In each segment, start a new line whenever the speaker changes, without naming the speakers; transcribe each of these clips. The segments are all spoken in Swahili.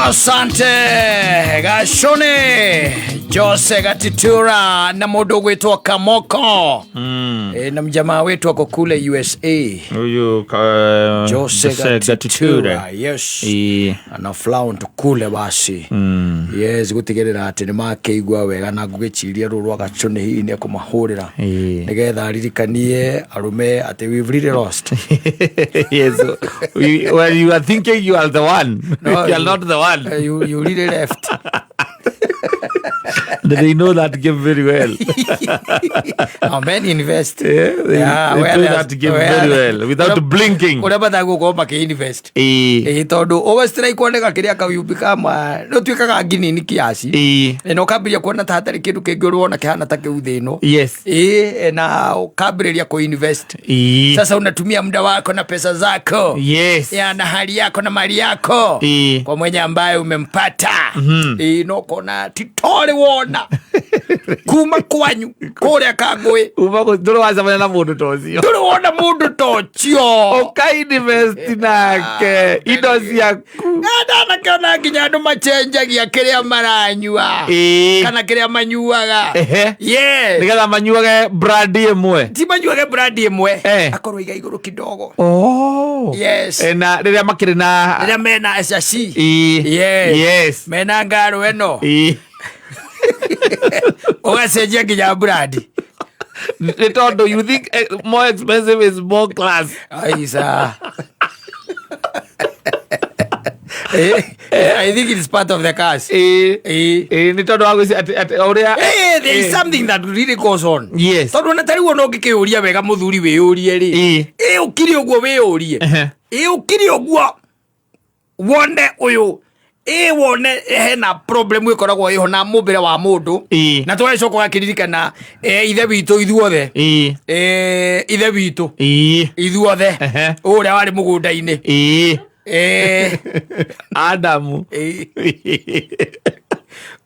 Asante Gashone Jose Gatitura na modo wetu Kamoko na mjamaa wetu wako kule USA
huyu
Jose Gatitura yes ana flaunt kule basi yes gutigerera ati ni makeigwa wega na gugichiria rurwa Gachone hii ni kumahurira nigetha aririkanie arume ati we've really lost.
Yes, well, you are thinking you are the one. No, you are not the one.
You really left.
They know that game very well.
How many invest?
Yeah, they know that game very well without blinking.
Ureba dago go make invest. Tondu overstrike kwoneka kiria kayubika ma no twikaga ngini ni kiasi. No kabiria kuona ta hatari kindu kingirwona kihana ta kiu thino.
Yes.
Na ukabiria ku invest. Sasa unatumia muda wako na pesa zako.
Yes.
Na hali yako na mali yako. Kwa mwenye ambaye umempata. No kona titore wona. Kuma kwanyu kuria kagwe
ubako ndoro wazamana na mundu tocio
ndoro wona mundu tocio
ukainvest nake indo ciaku
na kana nginya andu machenjagia kiria maranyua kana kiria manyuaga yes
nigetha manyuage brand imwe
ti manyuage brand imwe akorwo iga iguru kidogo yes
na riria makiri na
riria mena SC
yes
mena ngaro eno ugacenjia nginya brandi
tondu you think more expensive is more class.
Aisa. I think it is part of the cast.
Ni tondu wagusi uria
there is something that really goes on.
Yes.
Tondu na tari wona ngikiyuria wega muthuri wiyurie ri ukiri uguo wiyurie ukiri uguo wone uyu wone hena problem ikoragwo iho na mubire wa mundu na twecoko gakiririkana ithe witu ithuothe ithe witu ithuothe uria wari mugunda-ini
Adamu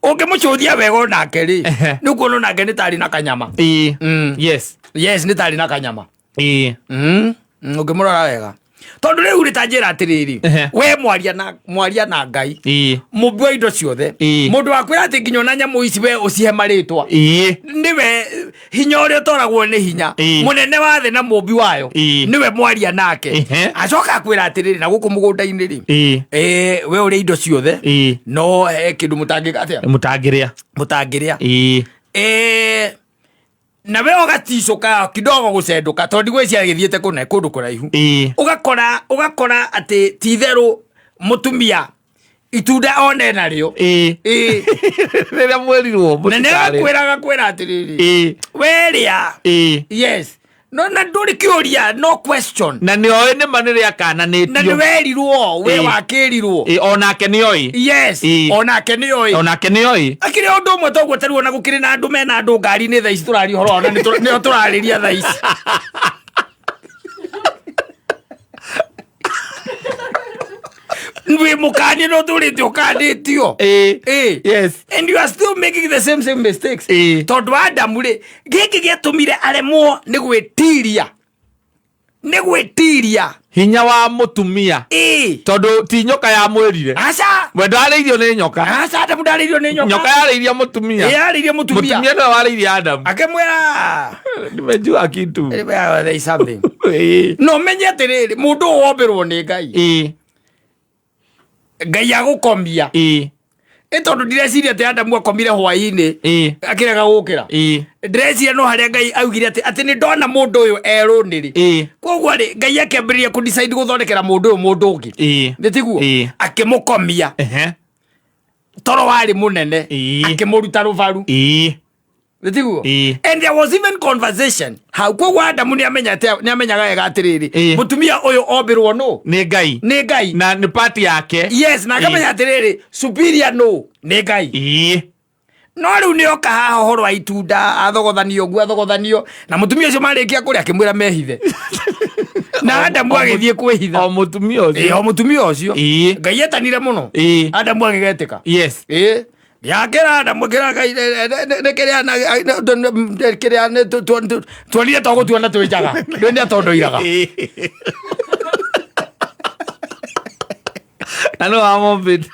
ungimucuthia wega onake ri ni kuona onake ni tari na kanyama yes ni tari na kanyama ungimurora wega tondu riu ritanjira atiriri we mwaria na Ngai mubwa indo ciothe mundu wakwira ati nginya na nyamu ici we ucihe maritwa niwe hinya uria toragwo ni hinya munene wa thi na mumbi wayo niwe mwaria nake acoka akwira atiriri na guku mugunda-ini ri we uri indo ciothe no kindu mutangiria na we ogaticoka kidogo gucenduka tondi gwiciria githiete kundu kuraihu ugakora ati titheru mutumia itunda one nario
riria mwerirwo
kwira atiriri weria yes no na nduri kiuria no question
na nioi ni manire akananitio
na niwerirwo we wakirirwo
onake nioi
yes onake nioi akiri undu mwe togwo taruo na gukiri na andu mena andu ngari ni thaa ici turari horo ona ni turariria thaa ici we mukani no turite ukanditio
yes
and you are still making the same mistakes tondu Adamu ri giki giatumire aremwo ni gwitiria
hinya wa mutumia tondu ti nyoka ya mwirire
aca
we ndariirio ni nyoka
Adamu ndariirio ni
nyoka yariiria mutumia mutumia ndo wariirie Adamu
akemwira
nimejua kitu
there is something no menye atiriri mundu wombirwo ni Ngai agukomia tondu ndireciria ati Adamu akomire hwaini akirega gukira ndireciria no haria Ngai augire ati ni ndona mundu uyu eruniri koguo ri Ngai akĩambĩrĩria ku decide guthondekera mundu uyu mundu ungi nditiguo akimukomia toro wari munene akimuruta ruvaru nditiguo and there was even conversation how koguo Adamu ni amenyaga wega atiriri mutumia uyu ombirwo no
ni Ngai na ni party yake
yes na akamenya atiriri superior no ni Ngai no riu nioka haha horo wa itunda athogothanio na mutumia ucio marikia kuria akimwira mehithe na Adamu agithie kwihitha
o mutumia ucio
Ngai etanire muno Adamu agigetika
yes
yakera Adamu kira kiria tuonire togo tuona twijaga ndio tondoiraga
no amobit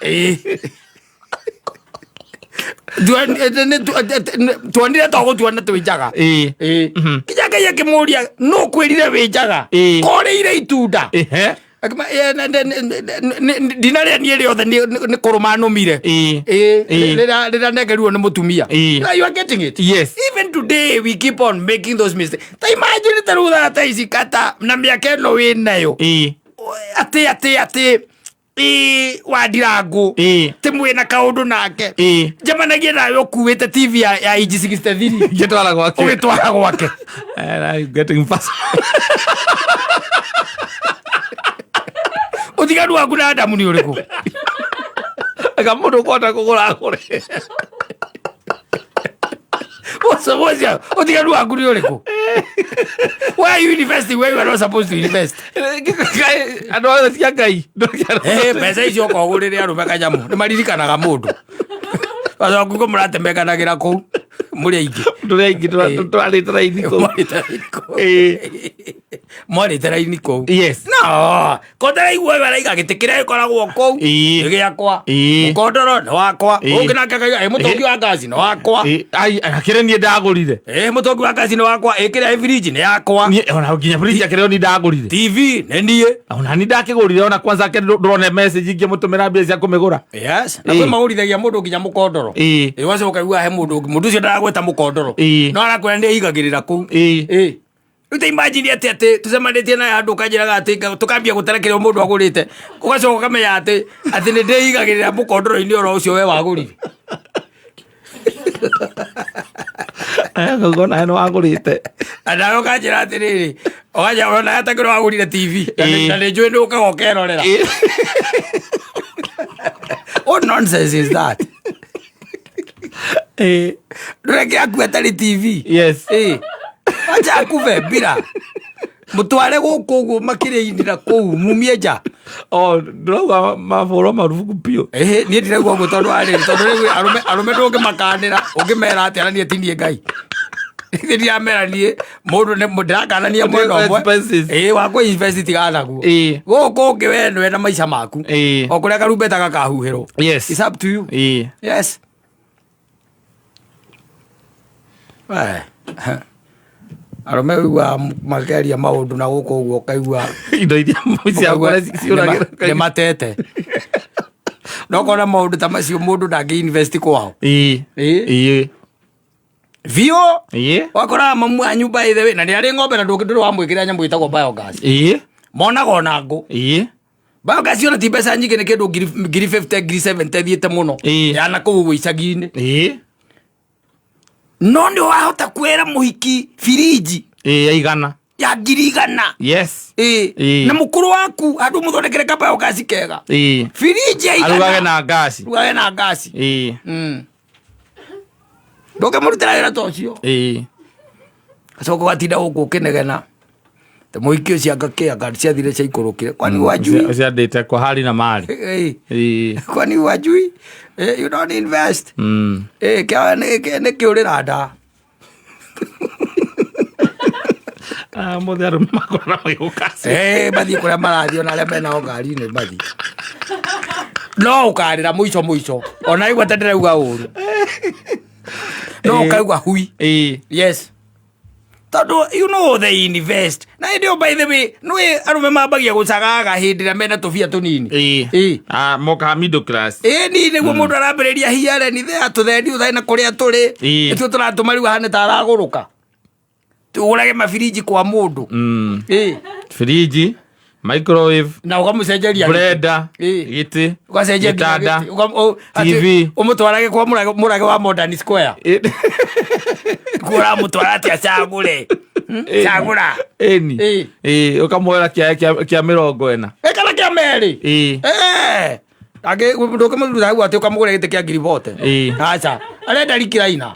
tuonire togo tuona twijaga kijaga ya kimuria no kwirire wijaga koreire itunda ndinarĩa niĩ rĩothe nĩ kũrũma nũmire rĩrĩa negerirwo nĩ mũtumia. You are getting it?
Yes.
Even today we keep on making those mistakes. Ta imagine ta rutha ta ici kata na mĩaka ĩno wĩ nayo atĩ wa Ndirangu ti mwĩna kaũndũ nake njamanagie nawe ũkuĩte TV ya inji 63 ũgĩtwara gwake. Utiganu waku na Adamu nĩ ũrĩkũ?
Aka mũndũ ũkũhota kũgũra agũre.
Utiganu waku nĩ ũrĩkũ? Why are you investing where you are not supposed to invest?
Andũ othe tia Ngai.
Mbeca icio ũkagũrĩre arũme kanyamũ nĩ maririkanaga mũndũ. Wacoka kuga mũratembekanagĩra kũu mũrĩ aingĩ.
Tũrĩ aingĩ twarĩte raini kũu.
Mwarĩte raini kũu.
Yes.
No, kondera igwe baraiga gĩtĩ kĩrĩa gĩkoragwo kũu nĩ gĩakwa. Mũkondoro nĩ wakwa. Ũngĩ nake akaiga mũtũngi wa ngaci nĩ wakwa.
Akĩrĩ niĩ ndagũrire.
Mũtũngi wa ngaci nĩ wakwa. Ĩkĩrĩa fridge nĩ yakwa.
Ona nginya fridge akĩrĩ niĩ ndagũrire.
TV nĩ niĩ.
Ona niĩ ndakĩgũrire ona kwanza ndĩrona message ingĩmũtũmĩra mbia cia kũmĩgũra.
Yes. Na kwĩ magũrithagia mũndũ nginya mũkondoro. Wacoka uga he mũndũ ũcio ndaragweta mũkondoro. No arakwĩra nĩ aigagĩrĩra kũu. Rĩu imagine atĩ tucemanĩtie nawe handũ ũkanjĩraga atĩ tũkambia gũtara kĩrĩa mũndũ agũrĩte ũgacoka ũkamenya atĩ nĩ ndĩigagĩrĩra mũkondoro-inĩ oro ũcio we wagũrire.
Ngona nĩ wagũrĩte.
Nawe ũkanjĩra atĩrĩrĩ ona atakĩrwo wagũrire TV na nĩ njũĩ nĩ ũkaga ũkerorera. What nonsense is that? Ndũreke aku atarĩ TV.
Yes.
Acha akuve mbira mutware gũkũ ũguo makĩrĩinĩra kũu mumie nja.
Ndĩrauga mabũrwo marubuku piũ.
Niĩ ndirauga ũguo tondũ rĩu arũme ndũngĩmakanĩra ũngĩmera atĩ aranie tinie Ngai. Ndiramera niĩ mũndũ ndĩrakanania mwena ũmwe wakwa invest tigana naguo gũkũ ũngĩ we nĩwe na maica maku o kũrĩa karumbeta gakahuhĩrwo.
Yes.
It's up to you. Yes. Arũme ũigua makĩaria maũndũ na gũkũ ũguo ũkaigua
indo iria
nĩ matete. No kona maũndũ ta macio mũndũ ndangĩ-invest kwao. Biũ wakoraga mamu anyu by the way na nĩ arĩ ng'ombe na ndũrĩ wamwĩkĩra nyamũ ĩtagwo biogas. Monaga ona ngũ. Biogas ona ti mbeca nyingĩ, nĩ kĩndũ ngiri 50 ngiri 70 thiĩte mũno yana kũu ũguo icagi-inĩ. No nĩ wahota kwĩra mũhiki firiji
igana
ya ngiri 100.
Yes.
Na mũkũrũ waku handũ mũthondekere kabiogas kega firiji ya 100
arugage na ngasi.
Ndũkĩmũrutĩra wĩra ta ũcio. Gacoka gatinda gũkũ ũkĩnegena ta mũhiki ũcio angakĩanga ciathire ciaikũrũkire. Kwani wajui
ciandĩte kwa hali na mali.
Kwani wajui you don't invest. Nĩ kĩũrĩra nda.
Mũthĩ arũme makorwo na magĩgũkaci.
Mathiĩ kũrĩa marathiĩ ona arĩa mena ngari-inĩ mathiĩ. No ũkarĩra mũico ona igua ta ndĩrauga ũru. No ũkaigua hui. Yes. Tondũ you know they invest. Na hĩndĩ by the way nĩwe arũme mambagia gũcagaga hĩndĩ ĩrĩa mena tũbia tũnini.
Moka middle class.
Ni nĩguo mũndũ arambĩrĩria hiare ni thea tũthendi ũthaĩ na kũrĩa tũrĩ. Nĩtuo tũratũma rĩu hana ta aragũrũka. Tũgũrage mabiriji kwa mũndũ.
Firiji, microwave,
na ũkamũcenjeria
blender, gĩtĩ,
ũgacenjia
gĩtanda,
TV, ũmũtwarage kwa mũrage wa Modern Square. Kũra mũtwara atĩ acagũre. Cagũra.
Ũkamwoera kĩa 40.
Kana kĩa merĩ. Ndũkĩmũruta hau atĩ ũkamũgũra gĩtĩ kĩa ngiri 40. Aca arenda rikiraina.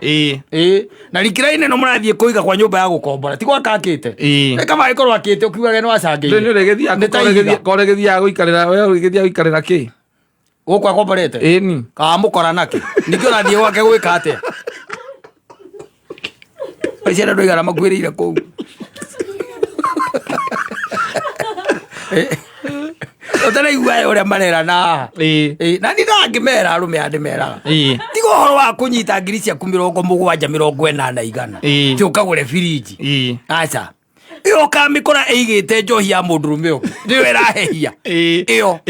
Na rikiraina no mũrathiĩ kũiga kwa nyũmba ya gũkombora ti gwakakĩte. Kama ĩkorwo akĩte ũkiugage nĩ wacangĩire.
Kore gĩthiaga gũikarĩra we gĩthiaga gũikarĩra kĩ
gũkũ akomborete. Kamũkora nake ningĩ ũrathiĩ gwake gwĩka atĩa. Ciana ndũigana makuĩrĩire kũu. Otara igwa ore marera na na ni ngimera arume andimera tigo horo wa kunyita ngiri cia 70-70 ti ukagure firiji acha iyo kamikora eigite njohi ya mundurume o ndiwe rahehia iyo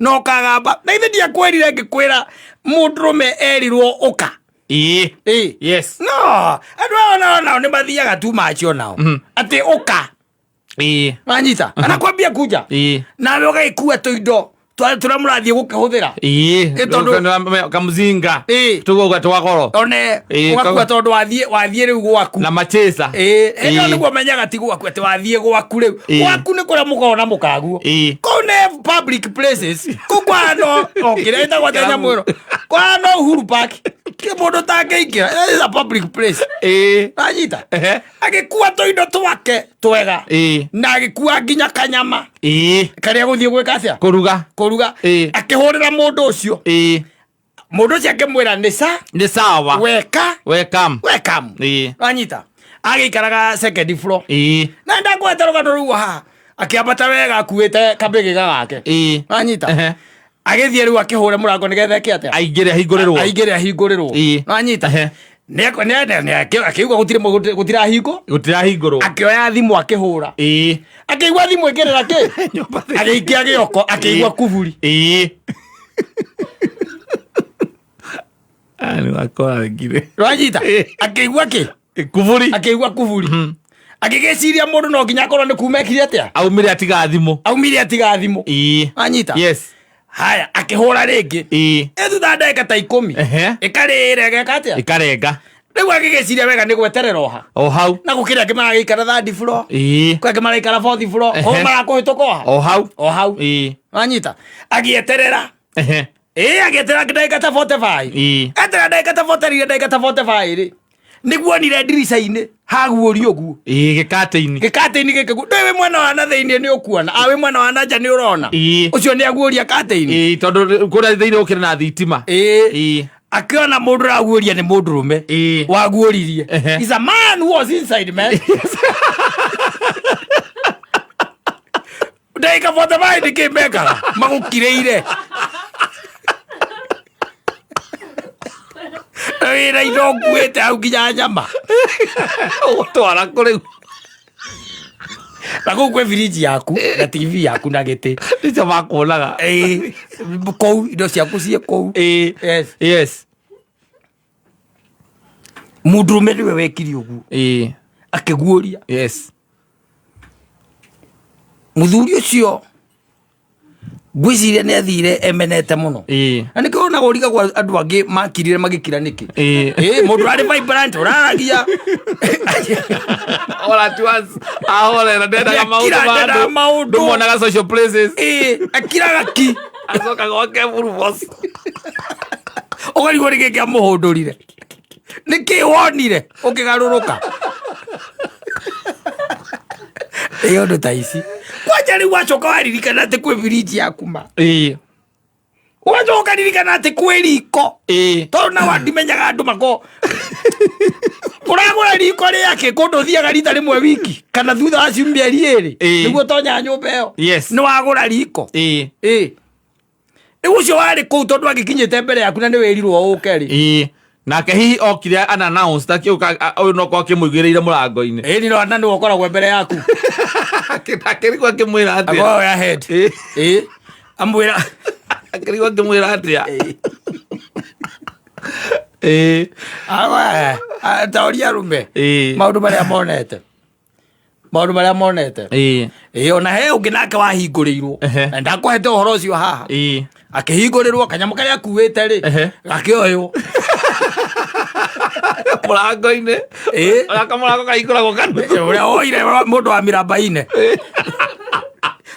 no kagamba na ithe dia kwerire ngikwira mundurume erirwo uka
yes
no andu ona ni mathiaga tu macho nao ati uka Wanyita anakwambia kuja nawe ugaikua tuindo turamurathie gukihuthira
kamuzinga tugoga twagoro
one ugakua tondu wathie riu gwaku
na machesa
eno niguo menyaga ti gwaku ati wathie gwaku riu gwaku ni kuria mukona mukaguo kone public places kukwano okireta gwatenya mwiro kwano Uhuru Park kibodo tageikira is a public place Wanyita agikua tuindo twake twega na agikua nginya kanyama karia guthie gwika atia
kuruga
akihurira mundu ucio mundu ucio akimwira ni sawa welcome Wanyita agikaraga second floor na ndagweta rugano ruo ha akiambata wega akuite kabege gake Wanyita agithie riu akihure murango nigetha kiate
aingire
ahingũrĩrwo Wanyita akiuga gutirahingũrwo akioya thimu akihura akigwa thimu ikirira ki agiikia gioko akigwa kuburi
ani wakora ngire
Wanyita akigwa ki
kuburi
akigwa kuburi agigeciria mundu no nginya korwo ni kumekire atia
aumire atiga thimu
Wanyita
yes
haya akihura ringi ethu ta ndagika ta 10 ikarire
ikarenga
riu agigeciria wega ni gweterera
o hau
na gukiria ngimara gikara third floor kwa ngimara gikara fourth floor ho marakuhituka
o hau
Wanyita agieterera agieterera ndagika ta 45 etera ndagika ta 45 ri niguo nire ndirica-ini haguorio guo
gikate-ini
gikiguo ndiwe mwena wa na thiini ni ukuona awe mwena wa nanja ni urona ucio ni aguoria kate-ini
tondu kuria thiini ukira na thitima
akiona mundu raguoria ni mundurume waguoririe is a man who was inside man ndagika 45 nikimekaga magukireire wira indo nguite au nginya nyama
utwara kuri
na kuu kwe firiji yaku na TV yaku na giti
nicio makuonaga
kou indo ciaku cie kou
yes
mundurume niwe wekiri uguo akiguoria
yes
muthuri ucio gwiciria ni athire emenete muno na nikona goriga gwa andu angi makirire magikira niki mundu ari vibrant uraragia
all at once ahora ndenda maundu monaga social places
akiraga ki
azoka gwake buru boss
ogari gori gike amuhundurire niki wonire ukigaruruka iyo ndo taisi kwanja riu wacoka waririkana ati kwi firiji yaku ma wacoka ririkana ati kwi riko tondu na wandimenyaga andu mako uragura riko riake kundu thiaga rita rimwe wiki kana thutha wa ciumia eri niguo tonya nyumba iyo ni wagura riko ucio wari kuu tondu agikinyite mbere yaku na ni wirirwo ukeri
nake hihi okire announce takiuka uyu no ko kimuigiriire murango-ini
ni no ana ni okoragwo mbere yaku
akirigwa kimwira atia
go ahead amwira
akirigwa kimwira atia
taoria rume maundu maria monete ona he ungi nake wahingũrĩirwo na ndakuhete ũhoro ũcio haha akĩhingũrĩrwo kanyamũ karĩa akuĩte rĩ gakĩoywo
mũrango-inĩ mũrango kahingũragwo kanuthu
ũrĩa woire mũndũ wa mĩramba-inĩ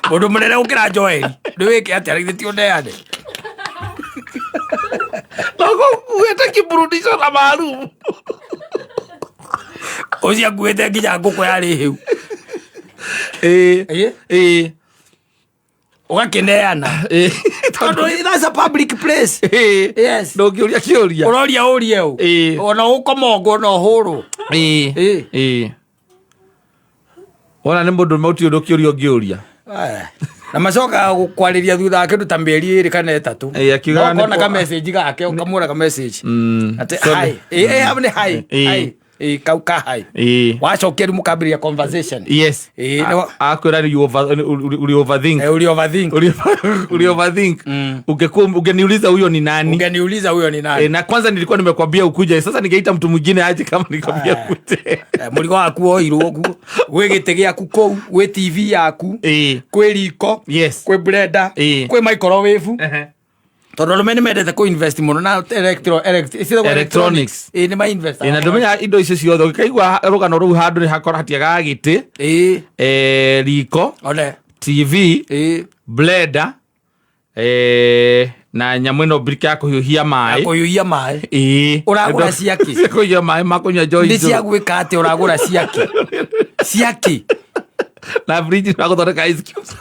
mũndũ mũnene gũkĩra Joeli ndĩwĩke atĩa rĩithĩ ti ũndeane
nogo nguĩte kiburudisho na maarumu
ũcio akuĩte nginya ngũkũ yarĩ hĩu ũgakĩneana tondũ that's a public place yes
ndũngĩũria kĩũria
ũroria ũrie ũ ona ũkomongwo na ũhũrwo
wona nĩ mũndũ mauti ũndũ kĩũria ũngĩũria
na macoka kwariria thutha ake nduta mĩeri 2 kana 3
akiuga
no kona ka message gake ukamura ka message ati hi hamne hi kau ka hi wacokia rimu kambiria conversation
yes akwira uri overthink ungeniuliza huyo ni nani na kwanza nilikuwa nimekwambia ukuje sasa ningeita mtu mwingine aje kama nikwambia kute
murigo waku oirwo ogu gwe gite giaku kou gwe TV yaku kwe riko kwe blender kwe microwave tondu rume ni mendete ku invest muno na electronics ni ma invest
na ndumenya indo icio ciothe ukikaigua rugano ruu handu ni hakora hatiaga giti riko TV blender na nyamu ino brika ya kuhiuhia mai uragura ciaki kuhiuhia mai makunywa joy
ndi cia gwika ati uragura ciaki
na fridge na guthondeka ice cubes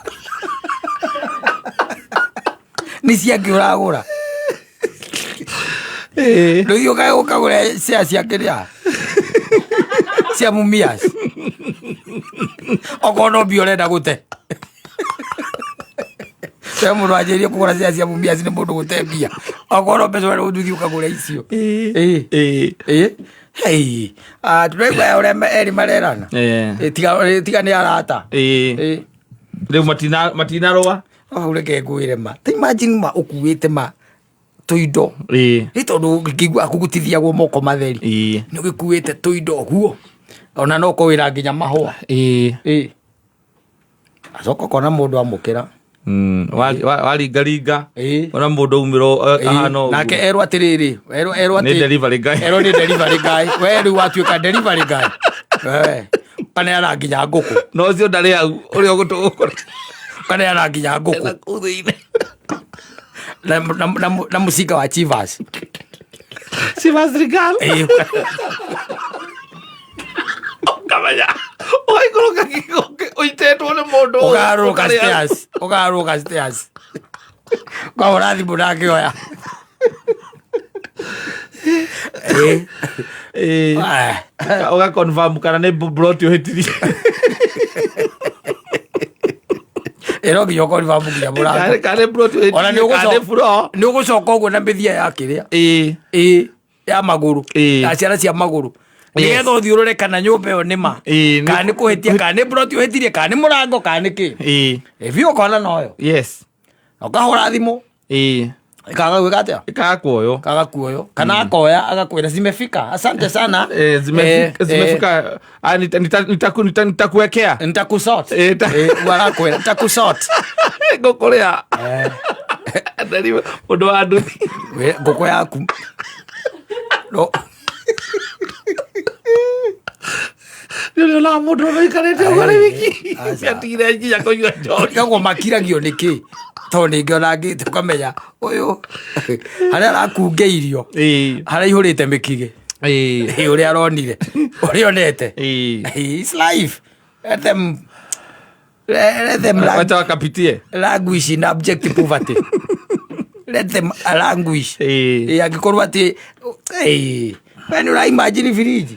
ni ciaki uragura ndio kae ukagura ciaki ria cia mumias okono biorenda gute sema mundu ajerie kugura cia mumias ni mundu gutembia okono pesa wale uduthi ukagura icio hey turegwa ore eri marerana tiga ni arata
leo matina roa
ureke ngwire ma ta imagine ma ukuwite ma tuindo ni tondu ngigwa kugutithia gwo moko matheri ni gikuwite tuindo guo ona no kowira nginya mahua acoko kona mundu amukira
waringaringa ona mundu umiro ahano
nake erwa atiriri erwa
ni delivery guy
we riu watuika delivery guy kana aranginya nguku
no cio ndari au uri ogutukura
kana aranginya nguku na musika wa Chivas
Regal kamaya oi koroka kikoke oitetwo ni mundu
ugaruka stairs kwa urathi munake oya
oga confirm kana ni brought you hitirie
ero giyoko confirm kinya muranga
kana brought you hitirie
ni ugucoka uguo na mithia ya kiria ya maguru ya ciara cia maguru nigetha uthiurure kana nyumba iyo nima kana ni kuhitia kana ni brought you hitirie kana ni murango kana ni ki vio kona noyo
yes
ukahora thimu kaga gwika atia kaga kuoyo kana akoya agakwira zimefika asante sana
zimefika nitakuwekea
nitakusort warakwira nitakusort
ngokorea ndari mundu wa nduthi
ngoko yaku no
ndio la mundu noikarete ugare wiki atigire nginya kunywa njohi
kago makiragio niki toni ngiona ngi tukamenya uyu haria arakungeirio haria ihurite mikige uria aronire uria onete is life let them
wacha wakapitie
languish in abject poverty let them languish agikorwo ati when you imagine fridge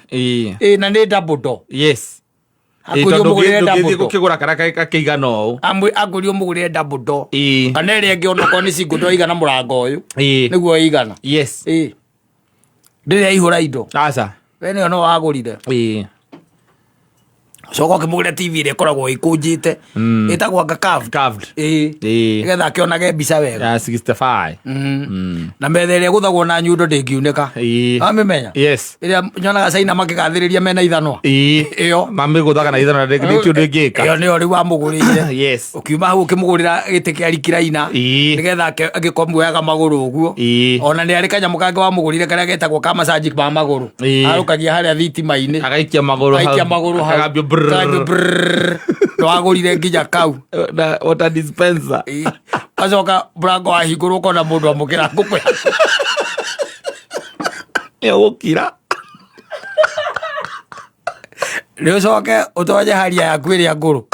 na ni double door
yes
akurio mugurire double door
ukigura karaka keigana ou
akurio mugurire double door kana iri ngi ono ko ni single door igana murango uyu niguo igana
yes
ndire ihura indo
aca
we ni ono wagurire soko kimugure TV ire koragwo ikunjite itagwa carved igetha akionage mbica wega
ya 65
na methere guthagwo na nyundo ndingiuneka amimenya
yes
ira nyonaga caina makigathiriria mena ithanwa iyo
mamiguthaga na ithanwa ndingiundu ndingika
iyo ni ori wa mugurire
yes
ukiuma hau ukimugurira gite kia rikiraina nigetha agikomwoyaga maguru uguo ona ni ari kanyamu kange wa mugurire karia getagwo ka massage ma maguru arukagia haria thitima-ini
agaikia maguru hau
wagurire nginya kau
water dispenser
acoka murango wahingurwo ukona mundu amukira nguku
egukira
ni ucoke utonye haria yaku iria nguru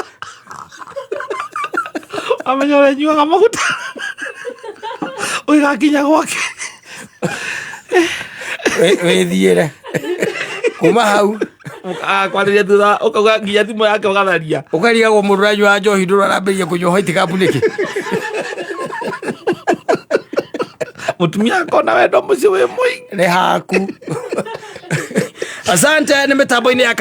amenya uria nyuaga maguta uigakinya gwake
withiire kuma hau
kwarĩria thutha ũkauga nginya thimũ yake ũgatharia
ũkarigagwo mũndũ ũranyua njohi ndũrarambĩrĩria kũnyua white cup nĩkĩ
mũtumia akona wendo mũciĩ wĩ mũingĩ
nĩ haku asante nĩ mĩtambo-inĩ ya